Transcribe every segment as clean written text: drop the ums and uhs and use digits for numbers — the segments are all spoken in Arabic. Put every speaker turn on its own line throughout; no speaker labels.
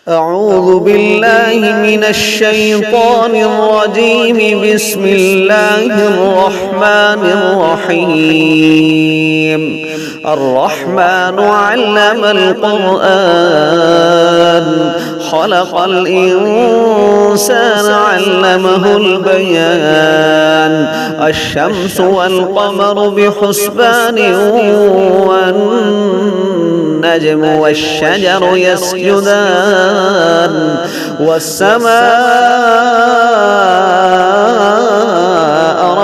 أعوذ بالله من الشيطان الرجيم. بسم الله الرحمن الرحيم. الرحمن علم القرآن، خلق الإنسان علمه البيان. الشمس والقمر بحسبان، والنجم والشجر يسجدان، والسماء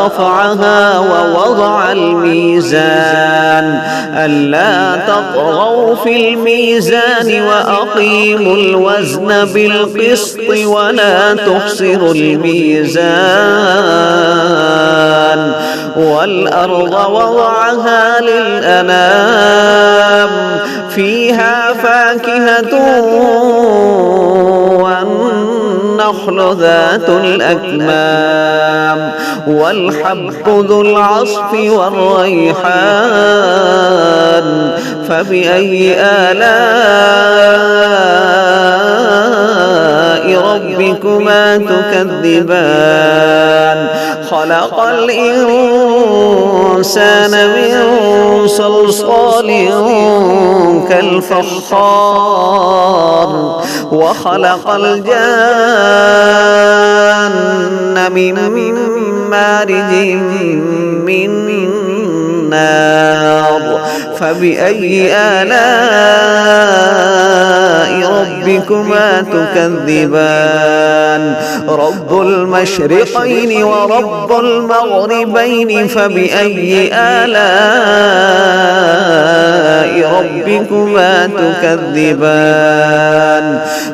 رفعها ووضع الميزان ألا تطغوا في الميزان وأقيموا الوزن بالقسط ولا تخسروا الميزان. والأرض وضعها للأنام، فيها فاكهة والنخل ذات الأكمام، والحب ذو العصف والريحان. فبأي آلاء ربكما تكذبان؟ خلق الإنسان من صلصال كالفخار، وخلق الجان من مارج من نار. فبأي آلاء ربكما تكذبان؟ رب المشرقين ورب المغربين، فبأي آلاء ربكما تكذبان؟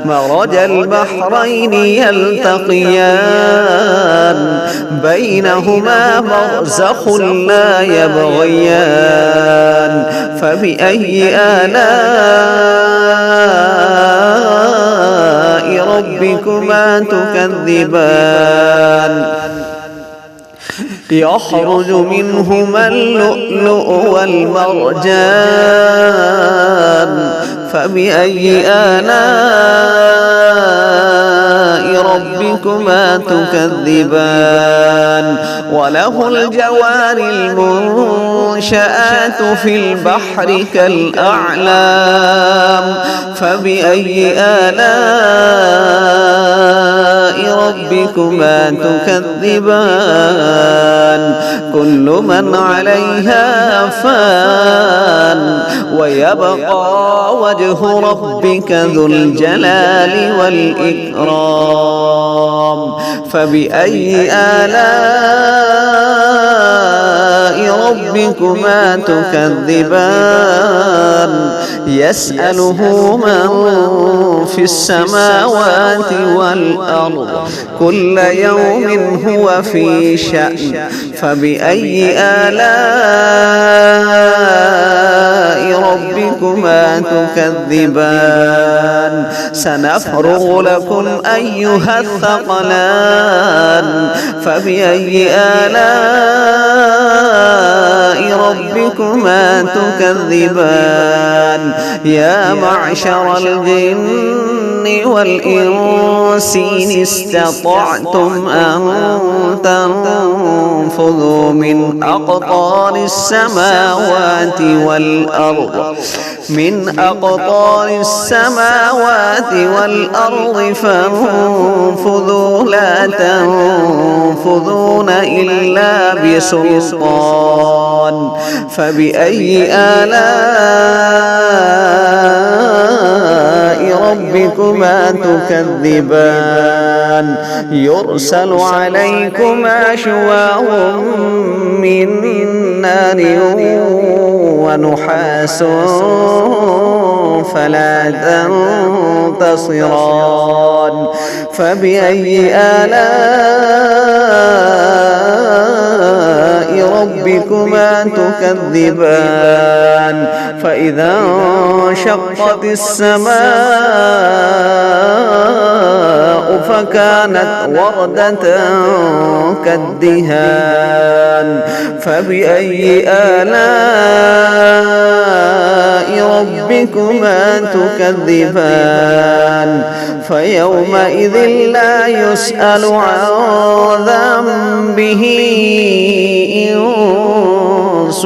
مرج البحرين يلتقيان، بينهما برزخ لا يبغيان. فبأي آلاء ربكما تكذبان؟ يخرج منهما اللؤلؤ والمرجان. فبأي آلاء ربكما تكذبان؟ وله الجوار المنشآت في البحر كالأعلام. فبأي آلاء ربكما تكذبان؟ كل من عليها فان، ويبقى وجه ربك ذو الجلال والإكرام. فبأي آلاء ربكما تكذبان؟ يسأله من في السماوات والأرض، كل يوم هو في شأن. فبأي آلاء ربكما تكذبان؟ سنفرغ لكم أيها الثقلان. فبأي آلاء ربكما تكذبان؟ يا معشر الجن والإنس إن استطعتم أن تنفذوا من أقطار السماوات والأرض، من أقطار السماوات والأرض فانفذوا لا تنفذون إلا بسلطان. فبأي آلاء ربكما تكذبان؟ يرسل عليكما شواظ من نار ونحاس فلا تنتصران. فبأي آلاء ربكما تكذبان؟ فإذا انشقت السماء فكانت وردة كالدهان. فبأي آلاء ربكما تكذبان فيومئذ لا يسأل عن ذنبه إنس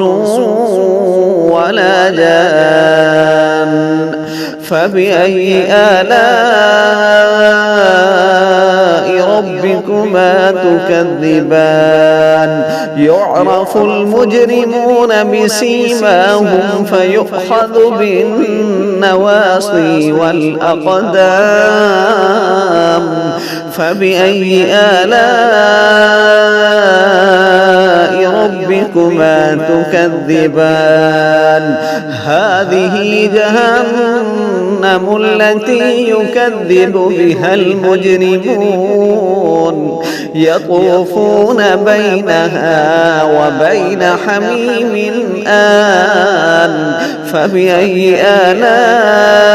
ولا جان فبأي آلاء ربكما تكذبان يعرف المجرمون بسيماهم فيؤخذ بالنواصي والأقدام فبأي آلاء ربكما تكذبان هذه جهنم التي يكذب بها المجرمون يطوفون بينها وبين حميم آن فبأي آلاء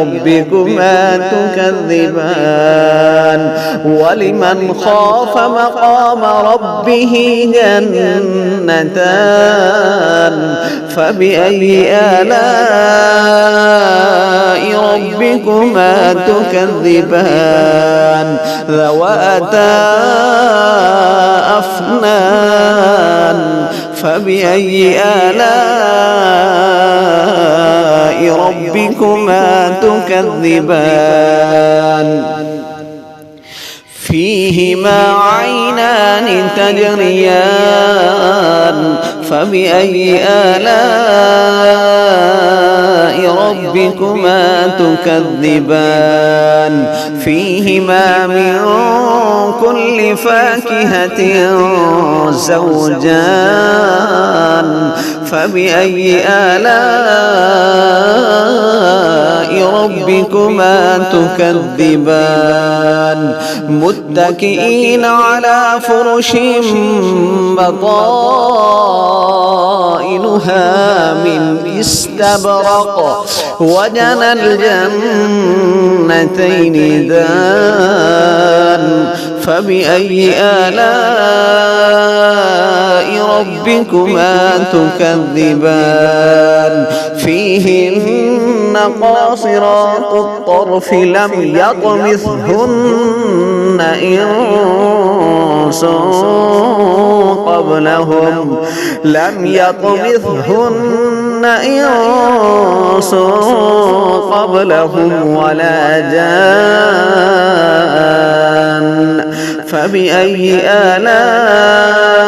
ربكما تكذبان ولمن خاف مقام ربه جنتان فبأي آلاء ربكما تكذبان ذواتا أفنان فبأي آلاء ربكما تكذبان فيهما عينان تجريان فبأي آلاء ربكما تكذبان فيهما من كل فاكهة زوجان فبأي آلاء ربكما تكذبان متكئين على فرش بطائنها من استبرق وجنى الجنتين دان فبأي آلاء ربكما تكذبان فيهن قاصرات الطرف لم يطمثهن إنس قبلهم ولا جان فبأي آلاء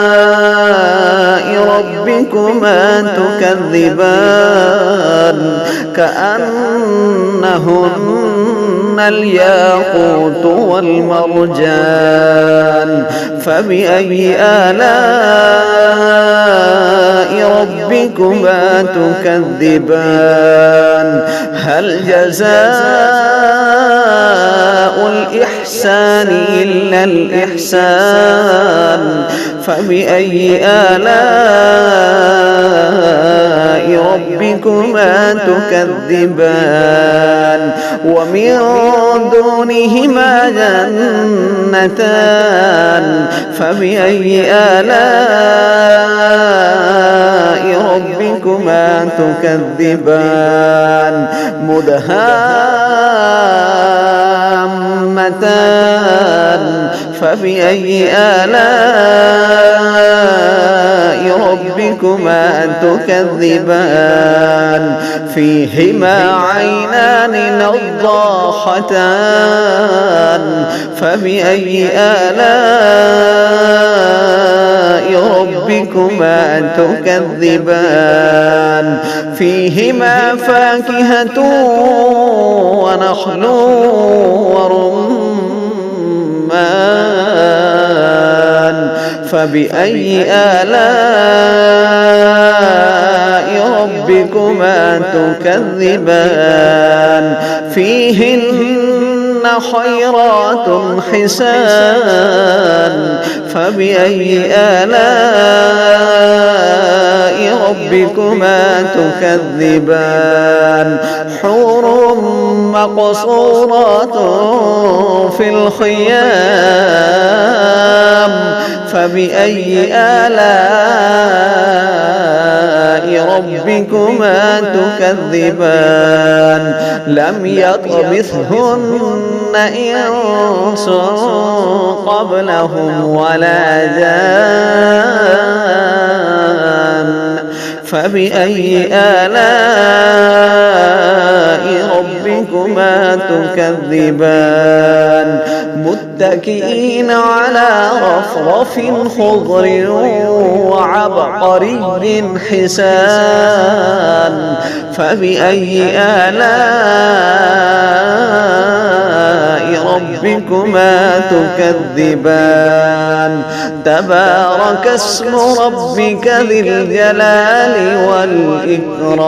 ربكما تكذبان كأنهن الياقوت والمرجان فبأي آلاء ربكما تكذبان هل جزاء الإحسان إلا الإحسان فبأي آلاء ربكما تكذبان ومن دونهما جنتان فبأي آلاء ربكما تكذبان مدهامتان فبأي آلاء ربكما تكذبان فيهما عينان نضاختان فبأي آلاء ربكما تكذبان فيهما فاكهة ونخل ورمان فبأي آلاء ربكما تكذبان فيهن خيرات حسان فبأي آلاء ربكما تكذبان حور مقصورات في الخيام فبأي آلاء ربكما تكذبان لم يطمثهن إنس قبلهم ولا جان فبأي آلاء ربكما تكذبان متكئين على رفرف خضر وعبقري حسان فبأي آلاء ربكما تكذبان تبارك اسم ربك ذي الجلال والإكرام